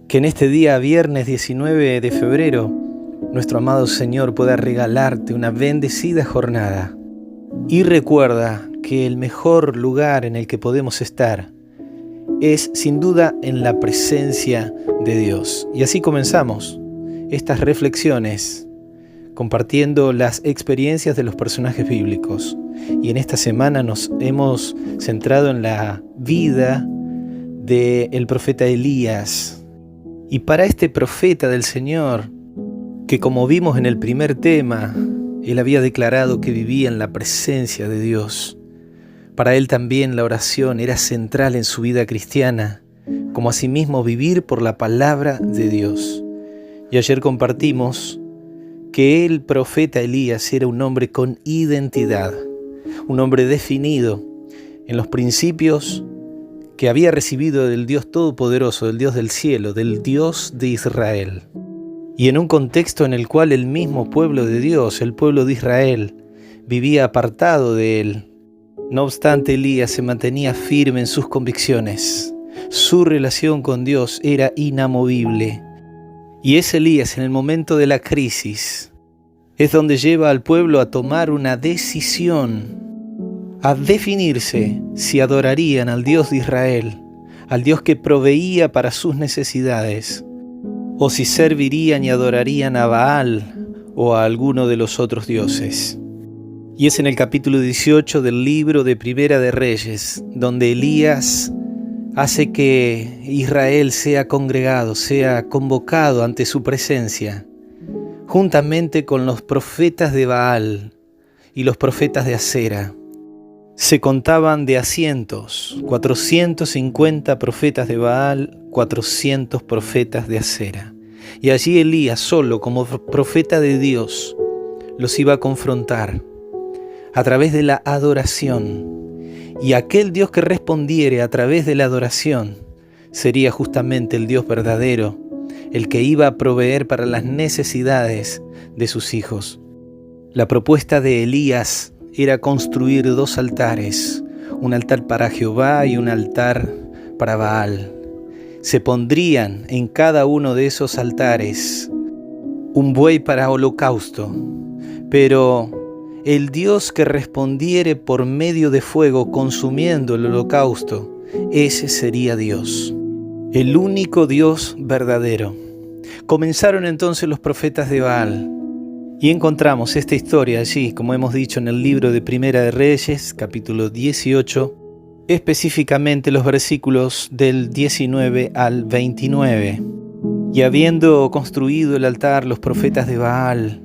Que en este día, viernes 19 de febrero, nuestro amado Señor pueda regalarte una bendecida jornada. Y recuerda que el mejor lugar en el que podemos estar es sin duda en la presencia de Dios. Y así comenzamos estas reflexiones compartiendo las experiencias de los personajes bíblicos. Y en esta semana nos hemos centrado en la vida del profeta Elías. Y para este profeta del Señor, que como vimos en el primer tema, él había declarado que vivía en la presencia de Dios. Para él también la oración era central en su vida cristiana, como asimismo vivir por la palabra de Dios. Y ayer compartimos que el profeta Elías era un hombre con identidad, un hombre definido en los principios que había recibido del Dios Todopoderoso, del Dios del cielo, del Dios de Israel. Y en un contexto en el cual el mismo pueblo de Dios, el pueblo de Israel, vivía apartado de él. No obstante, Elías se mantenía firme en sus convicciones. Su relación con Dios era inamovible. Y es Elías en el momento de la crisis, es donde lleva al pueblo a tomar una decisión, a definirse si adorarían al Dios de Israel, al Dios que proveía para sus necesidades, o si servirían y adorarían a Baal o a alguno de los otros dioses. Y es en el capítulo 18 del libro de Primera de Reyes, donde Elías hace que Israel sea congregado, sea convocado ante su presencia, juntamente con los profetas de Baal y los profetas de Acera. Se contaban de a cientos, 450 profetas de Baal, 400 profetas de Acera. Y allí Elías, solo como profeta de Dios, los iba a confrontar a través de la adoración. Y aquel Dios que respondiere a través de la adoración sería justamente el Dios verdadero, el que iba a proveer para las necesidades de sus hijos. La propuesta de Elías era construir 2 altares, un altar para Jehová y un altar para Baal. Se pondrían en cada uno de esos altares un buey para holocausto, pero el Dios que respondiere por medio de fuego consumiendo el holocausto, ese sería Dios, el único Dios verdadero. Comenzaron entonces los profetas de Baal. Y encontramos esta historia allí, como hemos dicho en el libro de Primera de Reyes, capítulo 18, específicamente los versículos del 19 al 29. Y habiendo construido el altar, los profetas de Baal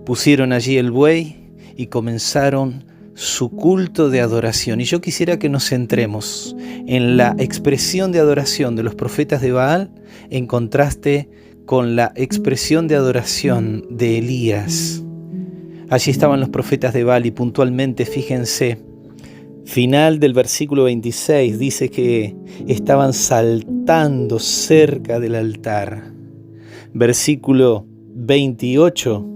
pusieron allí el buey y comenzaron su culto de adoración. Y yo quisiera que nos centremos en la expresión de adoración de los profetas de Baal en contraste con la expresión de adoración de Elías. Allí estaban los profetas de Baal y puntualmente, fíjense, final del versículo 26 dice que estaban saltando cerca del altar. Versículo 28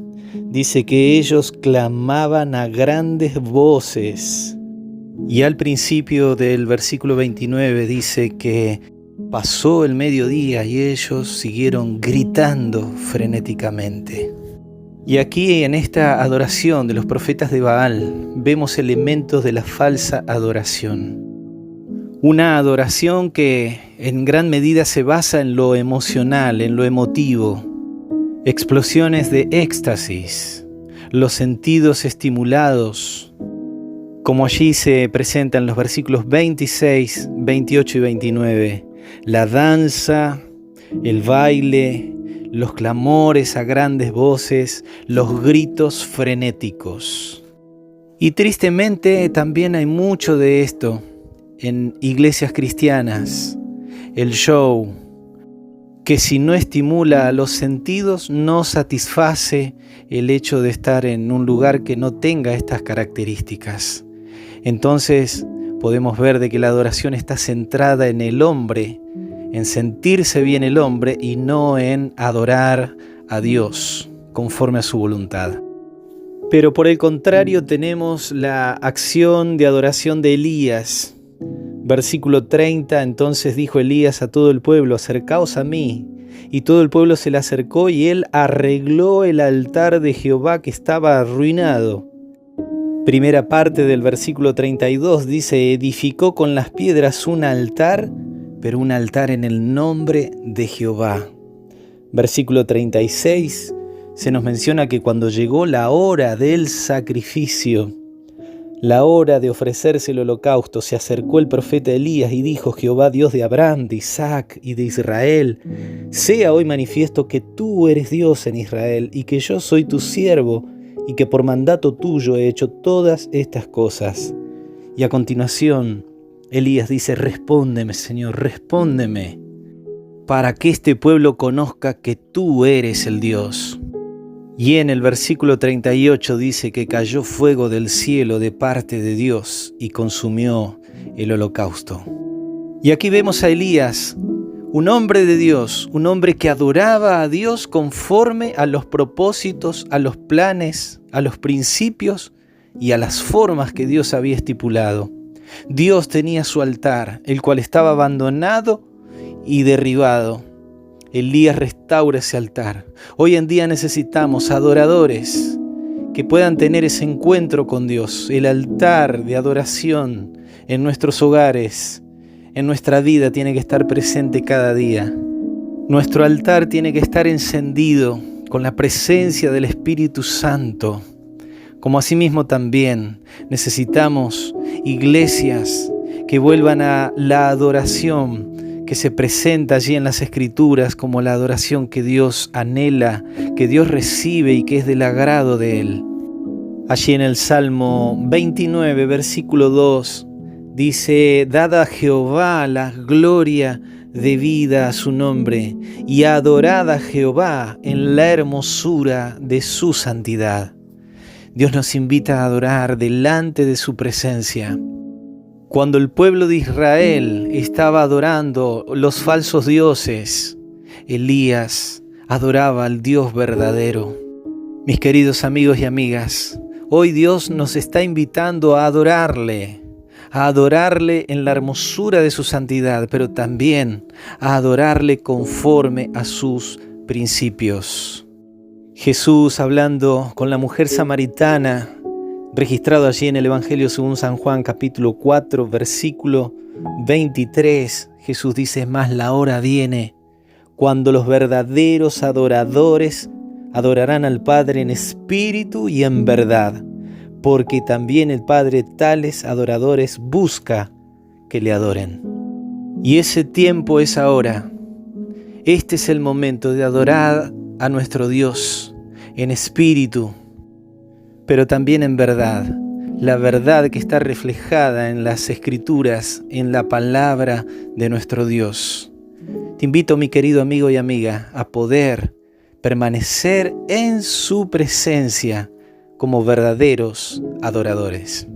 dice que ellos clamaban a grandes voces. Y al principio del versículo 29 dice que pasó el mediodía y ellos siguieron gritando frenéticamente. Y aquí en esta adoración de los profetas de Baal vemos elementos de la falsa adoración. Una adoración que en gran medida se basa en lo emocional, en lo emotivo. Explosiones de éxtasis, los sentidos estimulados, como allí se presentan los versículos 26, 28 y 29. La danza, el baile, los clamores a grandes voces, los gritos frenéticos. Y tristemente también hay mucho de esto en iglesias cristianas. El show, que si no estimula a los sentidos, no satisface el hecho de estar en un lugar que no tenga estas características. Entonces podemos ver de que la adoración está centrada en el hombre, en sentirse bien el hombre y no en adorar a Dios conforme a su voluntad. Pero por el contrario tenemos la acción de adoración de Elías. Versículo 30, entonces dijo Elías a todo el pueblo, acercaos a mí. Y todo el pueblo se le acercó y él arregló el altar de Jehová que estaba arruinado. Primera parte del versículo 32 dice, edificó con las piedras un altar, pero un altar en el nombre de Jehová. Versículo 36 se nos menciona que cuando llegó la hora del sacrificio, la hora de ofrecerse el holocausto, se acercó el profeta Elías y dijo, Jehová Dios de Abraham, de Isaac y de Israel, sea hoy manifiesto que tú eres Dios en Israel y que yo soy tu siervo y que por mandato tuyo he hecho todas estas cosas. Y a continuación, Elías dice, respóndeme, Señor, respóndeme, para que este pueblo conozca que tú eres el Dios. Y en el versículo 38 dice que cayó fuego del cielo de parte de Dios y consumió el holocausto. Y aquí vemos a Elías, un hombre de Dios, un hombre que adoraba a Dios conforme a los propósitos, a los planes, a los principios y a las formas que Dios había estipulado. Dios tenía su altar, el cual estaba abandonado y derribado. Elías restaura ese altar. Hoy en día necesitamos adoradores que puedan tener ese encuentro con Dios. El altar de adoración en nuestros hogares, en nuestra vida, tiene que estar presente cada día. Nuestro altar tiene que estar encendido con la presencia del Espíritu Santo. Como asimismo también necesitamos iglesias que vuelvan a la adoración que se presenta allí en las Escrituras como la adoración que Dios anhela, que Dios recibe y que es del agrado de Él. Allí en el Salmo 29, versículo 2, dice, dad a Jehová la gloria debida a su nombre y adorad a Jehová en la hermosura de su santidad. Dios nos invita a adorar delante de su presencia. Cuando el pueblo de Israel estaba adorando los falsos dioses, Elías adoraba al Dios verdadero. Mis queridos amigos y amigas, hoy Dios nos está invitando a adorarle en la hermosura de su santidad, pero también a adorarle conforme a sus principios. Jesús, hablando con la mujer samaritana, registrado allí en el Evangelio según San Juan, capítulo 4, versículo 23, Jesús dice, mas la hora viene cuando los verdaderos adoradores adorarán al Padre en espíritu y en verdad, porque también el Padre tales adoradores busca que le adoren. Y ese tiempo es ahora. Este es el momento de adorar a nuestro Dios en espíritu, pero también en verdad, la verdad que está reflejada en las Escrituras, en la palabra de nuestro Dios. Te invito, mi querido amigo y amiga, a poder permanecer en su presencia como verdaderos adoradores.